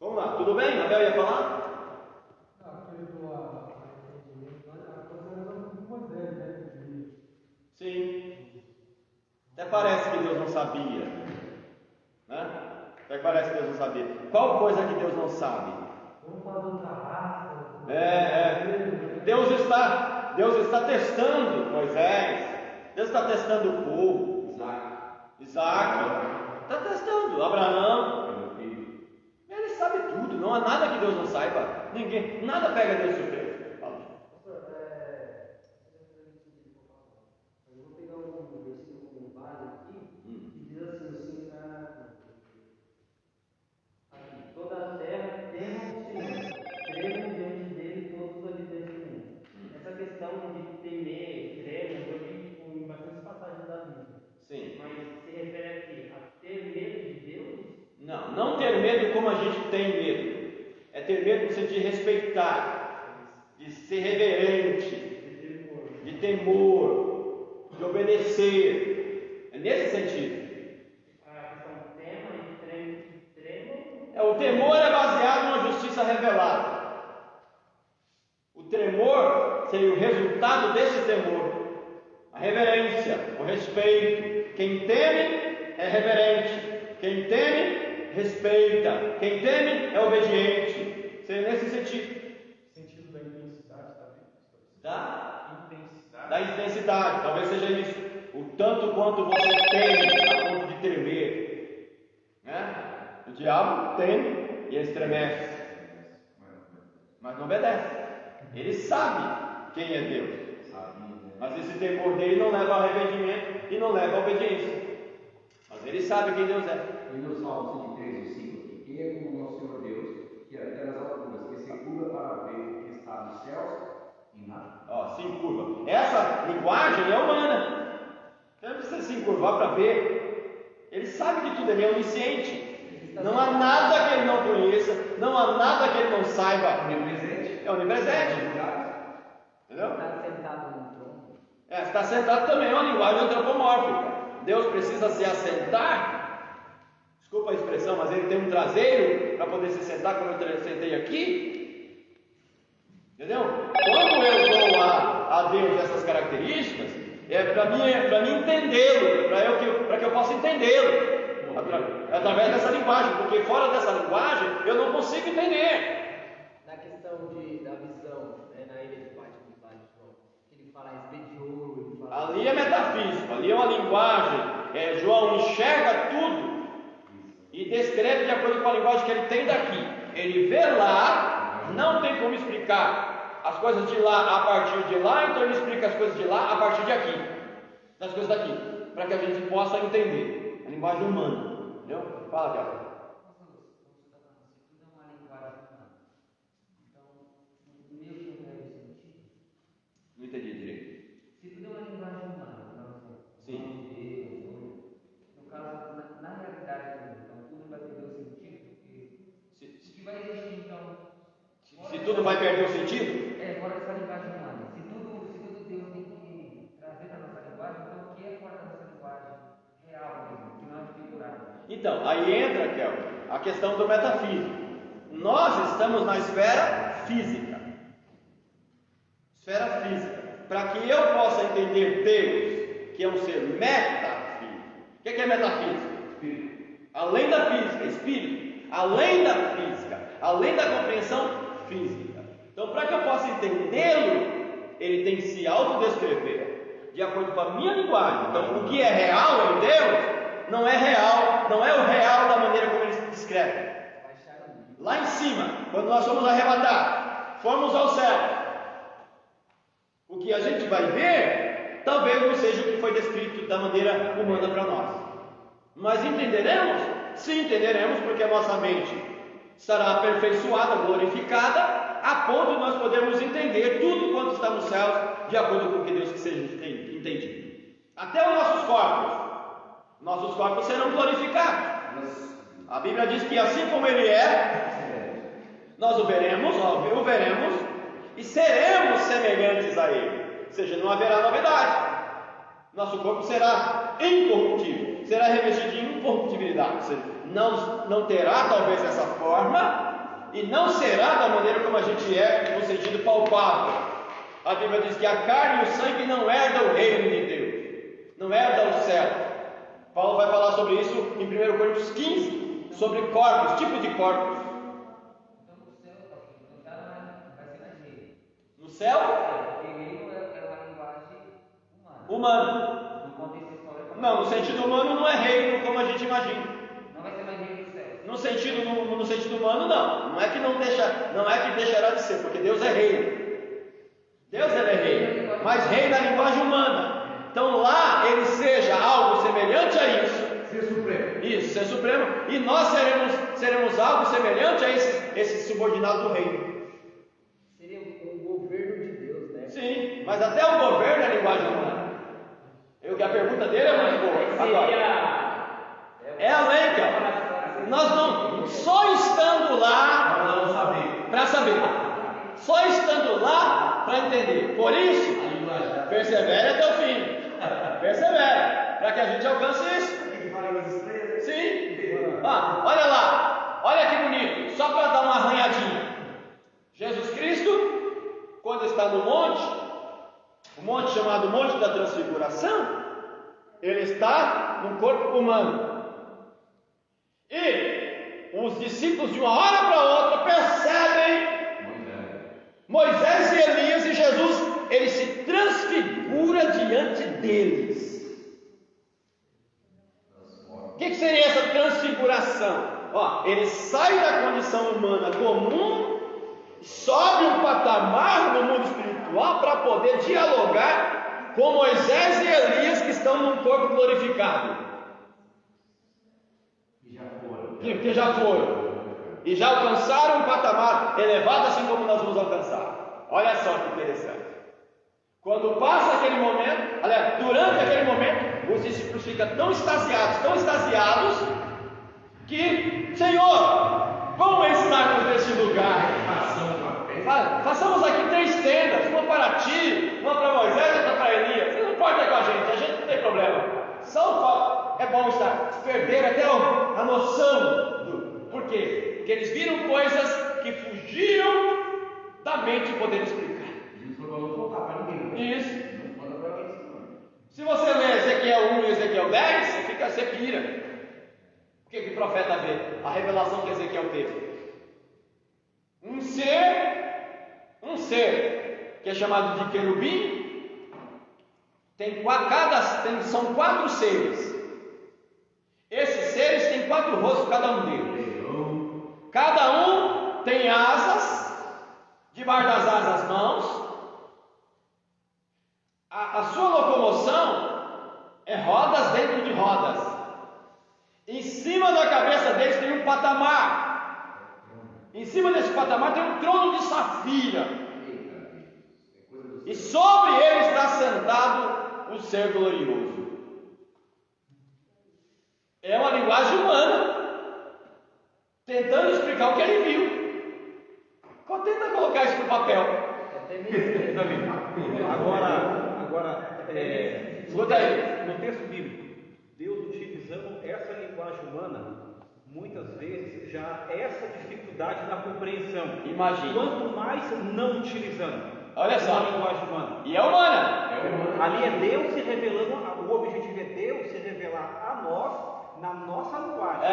Vamos lá, tudo bem? Abel ia falar? Sim. Até parece que Deus não sabia, né? Até parece que Deus não sabia. Qual coisa que Deus não sabe? Deus está testando Moisés. Deus está testando o povo. Isaac. Está testando Abraão. Ele sabe tudo. Não há nada que Deus não saiba. Nada pega Deus de surpresa. Não ter medo como a gente tem medo. É ter medo no sentido de respeitar, de ser reverente, de temor, de obedecer. É nesse sentido. O temor é baseado numa justiça revelada. O tremor seria o resultado desse temor. A reverência, o respeito. Quem teme é reverente. Quem teme respeita. Quem teme é obediente. Seria nesse sentido. Sentido da intensidade, Da intensidade. Talvez seja isso. O tanto quanto você teme a ponto de tremer, né? O diabo teme e estremece, mas não obedece. Ele sabe quem é Deus, mas esse temor dele não leva ao arrependimento e não leva à obediência. Mas ele sabe quem Deus é. E no Salmo 103, 5, quem é como o Senhor Deus, que habita nas alturas, que se curva para ver o que está nos céus e nada. Se encurva. Essa linguagem é humana. Você não precisa se encurvar para ver. Ele sabe de tudo, ele é onisciente. Não há nada que ele não conheça, não há nada que ele não saiba. É onipresente. Entendeu? Está sentado no trono. Está sentado também é uma linguagem antropomórfica. Deus precisa se assentar. Desculpa a expressão, mas ele tem um traseiro para poder se sentar como eu sentei aqui. Entendeu? Quando eu dou a Deus essas características, é para mim entendê-lo, para que eu possa entendê-lo. Através dessa linguagem, porque fora dessa linguagem eu não consigo entender. Na questão da visão, na ilha de Patmos, ele fala a respeito de ouro. Ali é metafísico, ali é uma linguagem. João enxerga tudo e descreve de acordo com a linguagem que ele tem daqui. Ele vê lá, não tem como explicar as coisas de lá a partir de lá, então ele explica as coisas de lá a partir de aqui, das coisas daqui, para que a gente possa entender a linguagem humana. Entendeu? Fala, Tiago. Tudo é uma linguagem humana. Então, meio que não é sentido. Não entendi direito. Se tudo é uma linguagem humana, sim. No caso, na realidade, então, tudo vai perder o sentido, porque se vai existir, então. Se tudo vai perder o sentido? Fora dessa linguagem humana. Se tudo Deus tem que trazer para a nossa linguagem, então o que é fora dessa linguagem real mesmo, que não é figurado? Então, aí entra, Kelvin, a questão do metafísico. Nós estamos na esfera física. Esfera física. Para que eu possa entender Deus, que é um ser metafísico. O que é metafísica? Espírito. Além da física, espírito. Além da física, além da compreensão física. Então, para que eu possa entendê-lo, ele tem que se autodescrever de acordo com a minha linguagem. Então, o que é real em Deus não é real, não é o real da maneira como ele se descreve. Lá em cima, quando nós somos arrebatados, formos ao céu, o que a gente vai ver, talvez não seja o que foi descrito da maneira humana para nós. Mas entenderemos? Sim, entenderemos, porque a nossa mente estará aperfeiçoada, glorificada, a ponto de nós podermos entender tudo quanto está nos céus, de acordo com o que Deus que seja entendido. Até os nossos corpos serão glorificados. A Bíblia diz que assim como Ele é, nós o veremos e seremos semelhantes a Ele. Ou seja, não haverá novidade. Nosso corpo será incorruptível, será revestido de incorruptibilidade. Ou seja, não terá talvez essa forma, e não será da maneira como a gente é, no sentido palpável. A Bíblia diz que a carne e o sangue não herdam o reino de Deus, não herdam o céu. Paulo vai falar sobre isso em 1 Coríntios 15, sobre corpos, tipos de corpos. No céu? Humano. Não, no sentido humano não é reino como a gente imagina. Não vai ser mais reino do céu. No sentido humano não. Não é que deixará de ser, porque Deus é reino. Deus ele é reino, mas reino na linguagem humana. Então lá ele seja algo semelhante a isso. Ser supremo. Isso, ser supremo. E nós seremos algo semelhante a esse subordinado do reino. Seria um governo de Deus, né? Sim, mas até o governo é linguagem humana. A pergunta dele é muito boa. Agora, é além, cara. Nós não, só estando lá para saber. Só estando lá para entender. Por isso, persevere até o fim. Persevere, para que a gente alcance isso. Sim. Olha lá. Olha que bonito. Só para dar uma arranhadinha. Jesus Cristo, quando está no monte, o monte chamado Monte da Transfiguração, ele está num corpo humano. E os discípulos de uma hora para outra percebem Moisés e Elias, e Jesus, ele se transfigura diante deles. O que seria essa transfiguração? Ele sai da condição humana comum, sobe um patamar no mundo espiritual para poder dialogar com Moisés e Elias, que estão num corpo glorificado. Que já foram. E já alcançaram um patamar elevado, assim como nós vamos alcançar. Olha só que interessante. Quando passa aquele momento, aliás, durante aquele momento, os discípulos ficam tão extasiados, que, Senhor, vamos estarmos nesse lugar. Façamos aqui 3 tendas, uma para ti, uma para Moisés e outra para Elias. Você não importa com a gente não tem problema. É bom estar. Perderam até a noção por quê? Porque eles viram coisas que fugiram da mente de poder explicar. Isso. Se você lê Ezequiel 1 e Ezequiel 10, você pira. O que o profeta vê? A revelação que Ezequiel teve. Um ser que é chamado de querubim, são 4 seres. Esses seres têm 4 rostos, cada um deles. Cada um tem asas, debaixo das asas mãos. A sua locomoção é rodas dentro de rodas. Em cima da cabeça deles tem um patamar. Em cima desse patamar tem um trono de safira. E sobre ele está sentado o ser glorioso. É uma linguagem humana, tentando explicar o que ele viu. Tenta colocar isso no papel. Agora, escuta aí. no texto bíblico, Deus utilizando essa linguagem humana, muitas vezes já essa dificuldade na compreensão. Imagina. Quanto mais não utilizando. Olha só. A linguagem humana. E é humana. Ali é Deus se revelando, o objetivo é Deus se revelar a nós, na nossa linguagem.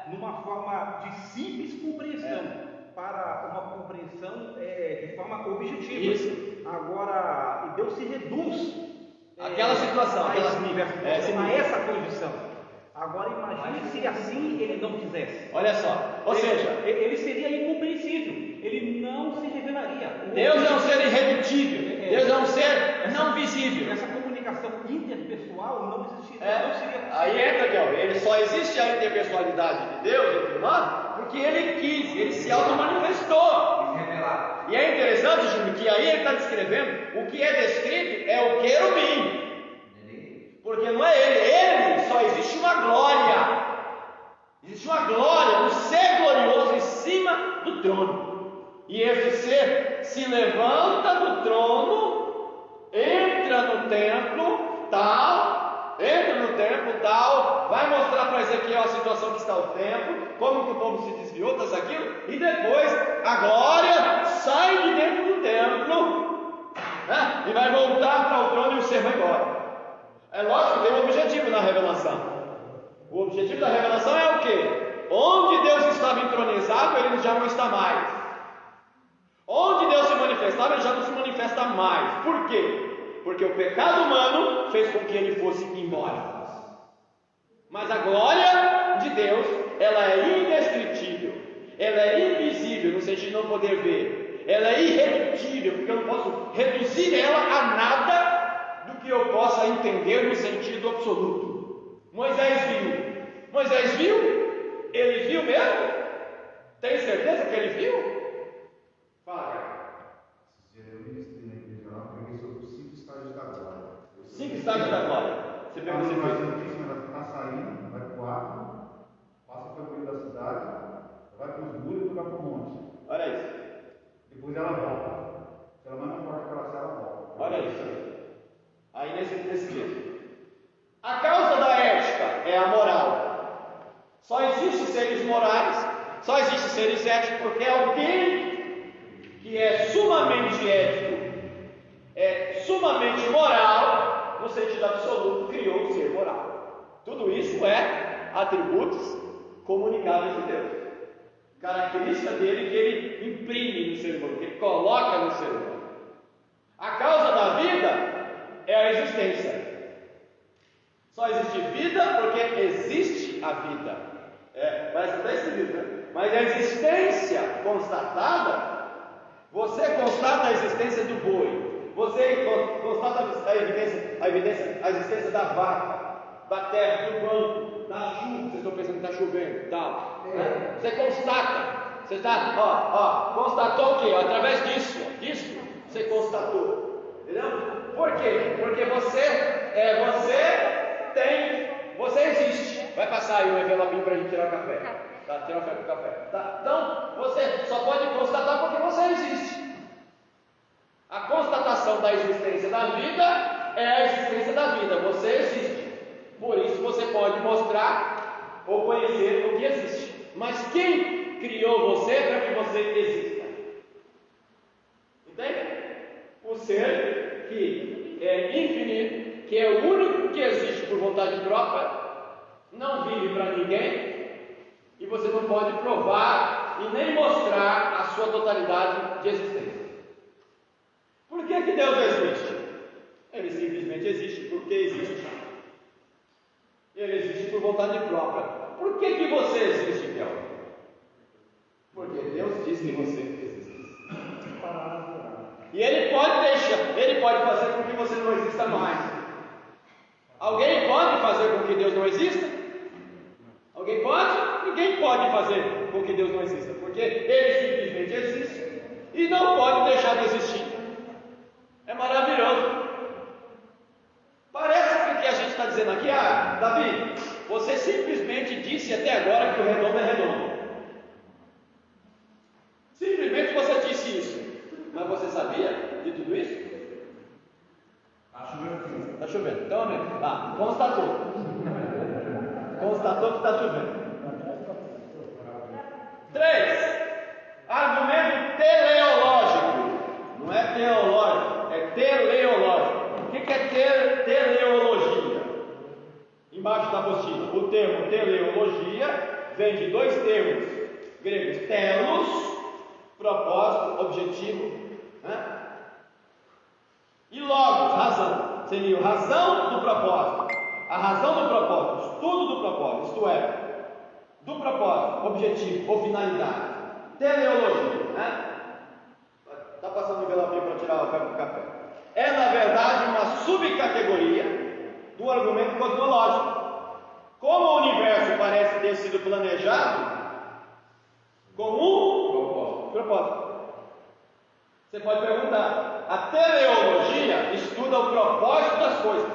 Numa forma de simples compreensão. Para uma compreensão de forma objetiva. Isso. Agora, Deus se reduz aquela situação, a essa condição. Agora imagine se assim ele não quisesse. Olha só, ou seja, ele seria incompreensível, ele não se revelaria. Deus é um ser irredutível, Deus é um ser não visível. Essa comunicação interpessoal não existiria. Não seria possível. Aí entra, ele só existe a interpessoalidade de Deus entre nós porque ele quis, ele se auto-manifestou. E é interessante, Júnior, que aí ele está descrevendo, o que é descrito é o querubim. Porque não é ele, só existe uma glória. Existe uma glória, um ser glorioso em cima do trono. E esse ser se levanta do trono, entra no templo, tal, entra no templo, tal, vai mostrar para Ezequiel a situação que está o templo, como que o povo se desviou, tá aquilo, e depois a glória sai de dentro do templo, né? E vai voltar para o trono e o ser vai embora. É lógico que tem um objetivo na revelação. O objetivo da revelação é o quê? Onde Deus estava entronizado, ele já não está mais. Onde Deus se manifestava, ele já não se manifesta mais. Por quê? Porque o pecado humano fez com que ele fosse embora. Mas a glória de Deus, ela é indescritível, ela é invisível, no sentido de não poder ver, ela é irredutível, porque eu não posso reduzir ela a nada do que eu possa entender no sentido absoluto. Moisés viu? Ele viu mesmo? Tem certeza que ele viu? Fala, cara. Eu ministrei na igreja lá, preguei sobre os 5 estágios da glória. 5 estágios da glória. Você pegou esse Ela está saindo, vai para o ar, passa pelo meio da cidade, vai para os muros e vai para o monte. Olha isso. Depois ela volta. Se ela não forte aquela cela, ela volta. Olha isso. Aí nesse texto. A causa da ética é a moral. Só existe seres morais, só existe seres éticos, porque alguém que é sumamente ético, é sumamente moral, no sentido absoluto, criou o ser moral. Tudo isso é atributos comunicáveis de Deus, característica dele que ele imprime no ser humano, que ele coloca no ser humano. A causa da vida é a existência. Só existe vida porque existe a vida. Parece até esquisito, né? Mas a existência constatada, você constata a existência do boi, você constata a existência da vaca, da terra, do banco, da chuva. Vocês estão pensando que está chovendo e tal. Né? Você constata. Você está, constatou o quê? Através disso você constatou. Entendeu? Por quê? Porque você existe. Vai passar aí um envelopinho para a gente tirar o café. Tá? Tirar o café. Tá? Então, você só pode constatar porque você existe. A constatação da existência da vida é a existência da vida. Você existe. Por isso você pode mostrar ou conhecer o que existe. Mas quem criou você para que você exista? Entende? O ser que é infinito, que é o único que existe por vontade própria, não vive para ninguém, e você não pode provar e nem mostrar a sua totalidade de existência. Por que Deus existe? Ele simplesmente existe porque existe. Ele existe por vontade própria. Por que você existe, Kelvin? Porque Deus disse que você existe. E Ele pode fazer com que você não exista mais. Alguém pode fazer com que Deus não exista? Alguém pode? Ninguém pode fazer com que Deus não exista, porque Ele simplesmente existe e não pode deixar de existir. É maravilhoso. Parece que o que a gente está dizendo aqui, Davi, você simplesmente disse até agora que o redondo é redondo. Simplesmente você disse isso. Mas você sabia de tudo isso? Está chovendo. Está chovendo. Então, constatou. Constatou que está chovendo. 3. Argumento teleológico. Não é teológico, é teleológico. O que é teleologia? Embaixo da apostila, o termo teleologia vem de 2 termos gregos: telos, propósito, objetivo, né? E logos, razão. Seria a razão do propósito. A razão do propósito, o estudo do propósito, isto é, do propósito, objetivo ou finalidade. Teleologia, né? Está passando o envelopinho para tirar o café. É, na verdade, uma subcategoria do argumento cosmológico. Como o universo parece ter sido planejado com um propósito. Você pode perguntar: a teleologia estuda o propósito das coisas,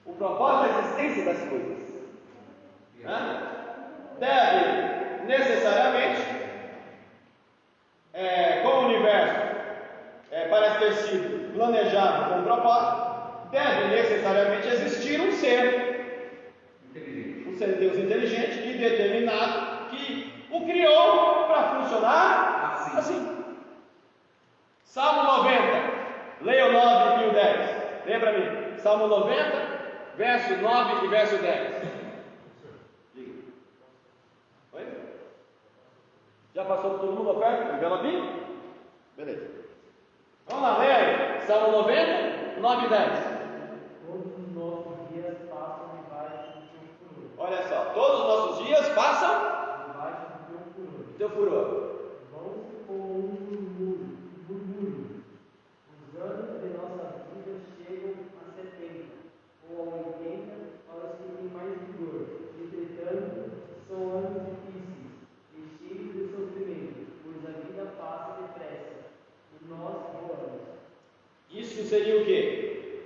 o propósito da existência das coisas, né? Deve necessariamente, como o universo parece ter sido planejado com um propósito, deve necessariamente existir um ser Deus inteligente e determinado que o criou para funcionar assim. Salmo 90, leia o 9 e o 10. Leia para mim. Salmo 90, verso 9 e verso 10. Oi? Já passou por todo mundo a oferta? Pegou a Bíblia? Beleza. Vamos lá, leia aí. Salmo 90, 9 e 10. Todos os nossos dias passam debaixo do teu furor. Olha só, todos os nossos dias passam Debaixo do teu furor. teu furor. Vão-se com um murmúrio. Os anos de nossa vida chegam a 70 ou a 80 para os que têm mais vigor. Entretanto, são anos difíceis e cheios de sofrimento, pois a vida passa depressa e nós voamos. Isso seria o quê?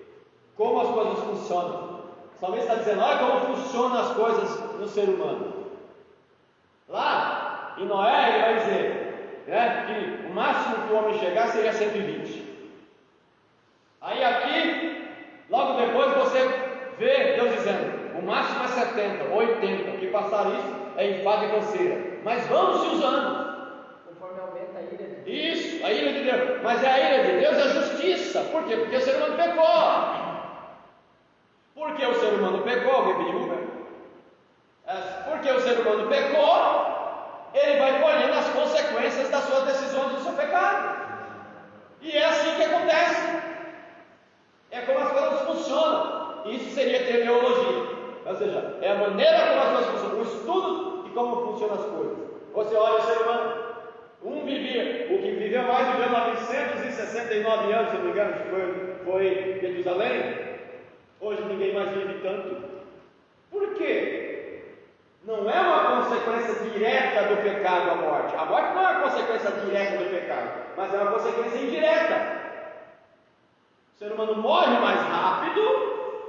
Como as coisas funcionam. O salmista está dizendo, olha como funcionam as coisas no ser humano. Lá em Noé ele vai dizer, né, que o máximo que o homem chegar seria 120. Aí aqui, logo depois você vê Deus dizendo, o máximo é 70, 80, que passar isso é enfado e canseira. Mas vamos se usando. Conforme aumenta a ira de Deus. Isso, a ira de Deus. Mas a ira de Deus é justiça. Por quê? Porque o ser humano pecou. Porque o ser humano pecou, alguém pediu Uber? Porque o ser humano pecou, ele vai colhendo as consequências das suas decisões do seu pecado. E é assim que acontece. É como as coisas funcionam. Isso seria teleologia. Ou seja, é a maneira como as coisas funcionam, o estudo de como funcionam as coisas. Você olha o ser humano, o que viveu mais viveu 969 anos, se não me engano, foi Jerusalém. Hoje ninguém mais vive tanto. Por quê? Não é uma consequência direta do pecado a morte. A morte não é uma consequência direta do pecado, mas é uma consequência indireta. O ser humano morre mais rápido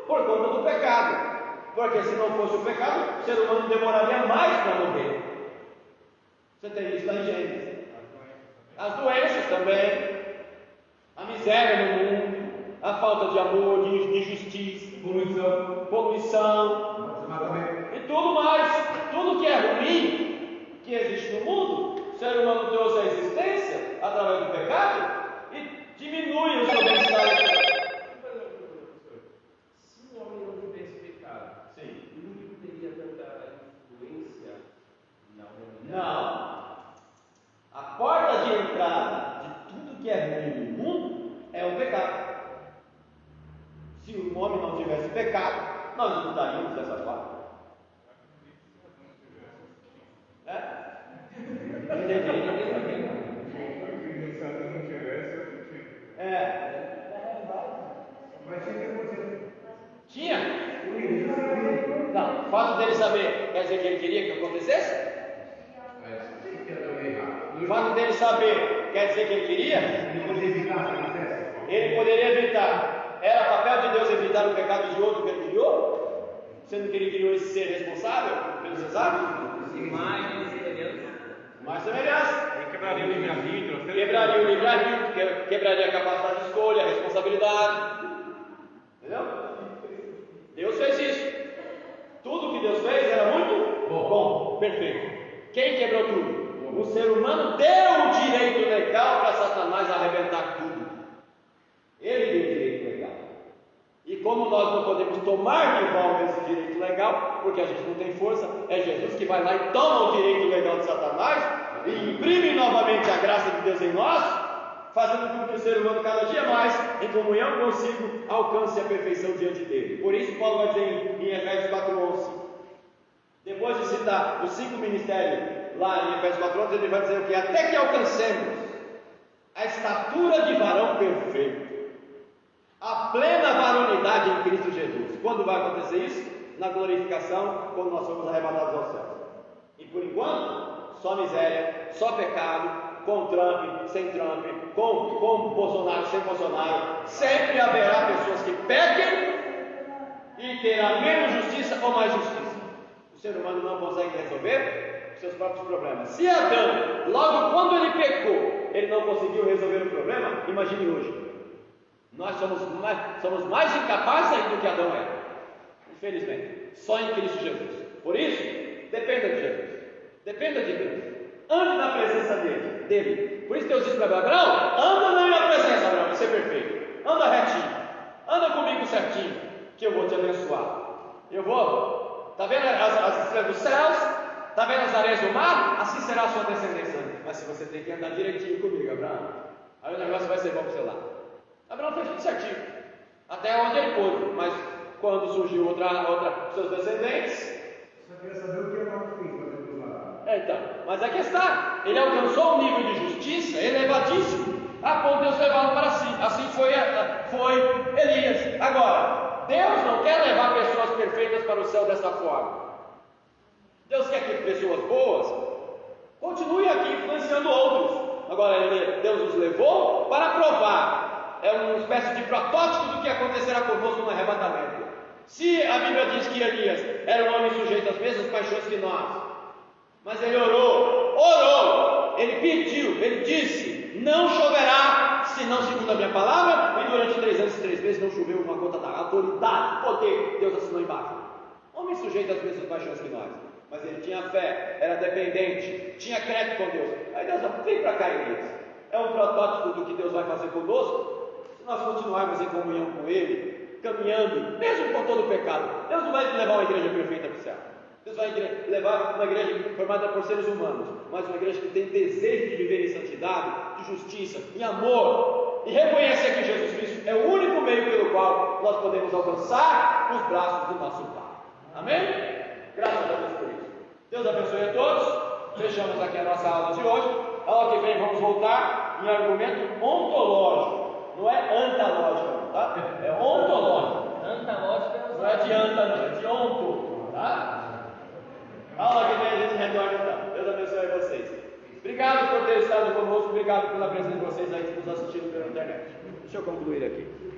por conta do pecado. Porque se não fosse o pecado, o ser humano demoraria mais para morrer. Você tem isso lá em Gênesis. As doenças também, a miséria no mundo, a falta de amor, de justiça, poluição e tudo mais, tudo que é ruim que existe no mundo, o ser humano trouxe a existência através do pecado e diminui o seu bem-estar. Se o homem não tivesse pecado, Sim. ele não teria tanta influência na humanidade? Não. A porta de entrada de tudo que é ruim no mundo é o pecado. Se o homem não tivesse pecado, nós não estaríamos dessa forma. Tinha? Não, o fato dele saber quer dizer que ele queria que acontecesse? O fato dele saber quer dizer que ele queria? Ele poderia evitar. Era papel de Deus evitar o pecado de outro que ele criou? Sendo que ele criou esse ser responsável pelos seus atos? Imagem e semelhança. Mais semelhança. Ele quebraria o livre-arbítrio. Quebraria o livre-arbítrio, quebraria a capacidade de escolha, a responsabilidade. Entendeu? Deus fez isso. Tudo que Deus fez era muito bom, perfeito. Quem quebrou tudo? O ser humano deu o direito legal para Satanás arrebentar tudo. Ele deu o direito legal. E como nós não podemos tomar de volta esse direito legal, porque a gente não tem força, é Jesus que vai lá e toma o direito legal de Satanás e imprime novamente a graça de Deus em nós, fazendo com que o ser humano cada dia mais, em comunhão consigo, alcance a perfeição diante dele. Por isso Paulo vai dizer em Efésios 4:11, depois de citar os 5 ministérios lá em Efésios 4:11, ele vai dizer o que? Até que alcancemos a estatura de varão perfeito, a plena varonidade em Cristo Jesus. Quando vai acontecer isso? Na glorificação, quando nós formos arrebatados aos céus. E por enquanto, só miséria, só pecado, com Trump, sem Trump, com Bolsonaro, sem Bolsonaro. Sempre haverá pessoas que pequem e terá menos justiça ou mais justiça. O ser humano não consegue resolver os seus próprios problemas. Se Adão, logo quando ele pecou, ele não conseguiu resolver o problema, imagine hoje. Nós somos mais incapazes ainda do que Adão era, infelizmente, só em Cristo Jesus. Por isso, dependa de Jesus, dependa de Deus, ande na presença dele. Por isso Deus disse para Abraão: anda na minha presença, Abraão, vai ser perfeito, anda retinho, anda comigo certinho, que eu vou te abençoar. Eu vou, está vendo as estrelas dos céus? Está vendo as areias do mar? Assim será a sua descendência. Mas se você tem que andar direitinho comigo, Abraão, aí o negócio vai ser bom para o seu lado. Abraão fez tudo certinho, até onde ele pôde, mas quando surgiu outra seus descendentes. Só queria saber o que Abraão fez para Deus lá. Então, mas aqui está, ele alcançou um nível de justiça elevadíssimo, a ponto de Deus levá-lo para si. Assim foi Elias. Agora, Deus não quer levar pessoas perfeitas para o céu dessa forma. Deus quer que pessoas boas continuem aqui influenciando outros. Agora, Deus nos levou para provar. É uma espécie de protótipo do que acontecerá conosco no arrebatamento. Se a Bíblia diz que Elias era um homem sujeito às mesmas paixões que nós, mas ele orou, ele pediu, ele disse: não choverá, senão segundo a minha palavra, e durante 3 anos e 3 meses não choveu uma gota da autoridade, poder, Deus assinou embaixo. Homem sujeito às mesmas paixões que nós, mas ele tinha fé, era dependente, tinha crédito com Deus. Aí Deus vem para cá, Elias. É um protótipo do que Deus vai fazer conosco, se nós continuarmos em comunhão com Ele, caminhando, mesmo com todo o pecado. Deus não vai levar uma igreja perfeita para o céu. Deus vai levar uma igreja formada por seres humanos, mas uma igreja que tem desejo de viver em santidade, de justiça, em amor, e reconhecer que Jesus Cristo é o único meio pelo qual nós podemos alcançar os braços do nosso Pai. Amém? Graças a Deus por isso. Deus abençoe a todos. Fechamos aqui a nossa aula de hoje. A aula que vem vamos voltar em argumento ontológico. Não é antalógico, não, tá? É ontológico. Antalógica Não é de anta, não, é de onto, tá? A aula que vem a gente retorna então. Deus abençoe vocês. Obrigado por ter estado conosco. Obrigado pela presença de vocês aí que nos assistiram pela internet. Deixa eu concluir aqui.